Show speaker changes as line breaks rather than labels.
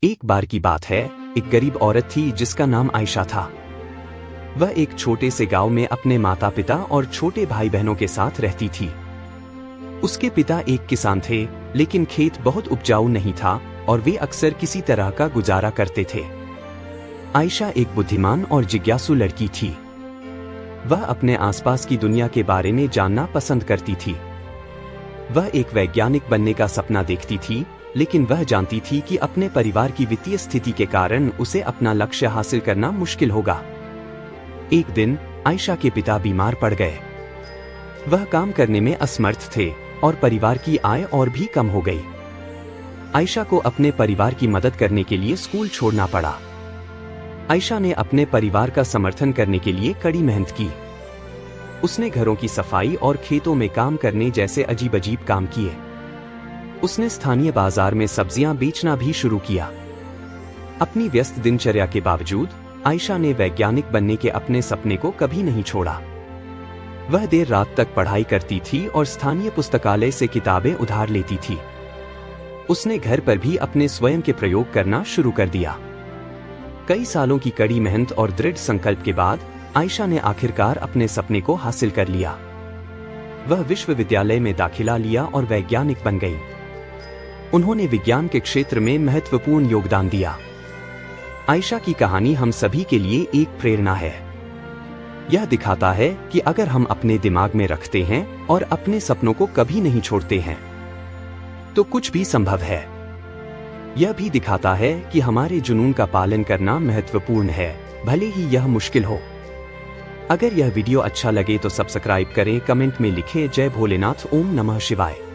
एक बार की बात है, एक गरीब औरत थी जिसका नाम आयशा था। वह एक छोटे से गांव में अपने माता पिता और छोटे भाई बहनों के साथ रहती थी। उसके पिता एक किसान थे, लेकिन खेत बहुत उपजाऊ नहीं था और वे अक्सर किसी तरह का गुजारा करते थे। आयशा एक बुद्धिमान और जिज्ञासु लड़की थी। वह अपने आसपास की दुनिया के बारे में जानना पसंद करती थी। वह एक वैज्ञानिक बनने का सपना देखती थी, लेकिन वह जानती थी कि अपने परिवार की वित्तीय स्थिति के कारण उसे अपना लक्ष्य हासिल करना मुश्किल होगा। एक दिन आयशा के पिता बीमार पड़ गए। वह काम करने में असमर्थ थे और परिवार की आय और भी कम हो गई। आयशा को अपने परिवार की मदद करने के लिए स्कूल छोड़ना पड़ा। आयशा ने अपने परिवार का समर्थन करने के लिए कड़ी मेहनत की। उसने घरों की सफाई और खेतों में काम करने जैसे अजीब-अजीब काम किए। उसने स्थानीय बाजार में सब्जियां बेचना भी शुरू किया। अपनी व्यस्त दिनचर्या के बावजूद आयशा ने वैज्ञानिक बनने के अपने सपने को कभी नहीं छोड़ा। वह देर रात तक पढ़ाई करती थी और स्थानीय पुस्तकालय से किताबें उधार लेती थी। उसने घर पर भी अपने स्वयं के प्रयोग करना शुरू कर दिया। कई सालों की कड़ी मेहनत और दृढ़ संकल्प के बाद आयशा ने आखिरकार अपने सपने को हासिल कर लिया। वह विश्वविद्यालय में दाखिला लिया और वैज्ञानिक बन गई। उन्होंने विज्ञान के क्षेत्र में महत्वपूर्ण योगदान दिया। आयशा की कहानी हम सभी के लिए एक प्रेरणा है। यह दिखाता है कि अगर हम अपने दिमाग में रखते हैं और अपने सपनों को कभी नहीं छोड़ते हैं, तो कुछ भी संभव है। यह भी दिखाता है कि हमारे जुनून का पालन करना महत्वपूर्ण है, भले ही यह मुश्किल हो। अगर यह वीडियो अच्छा लगे तो सब्सक्राइब करें, कमेंट में लिखें जय भोलेनाथ, ओम नमः शिवाय।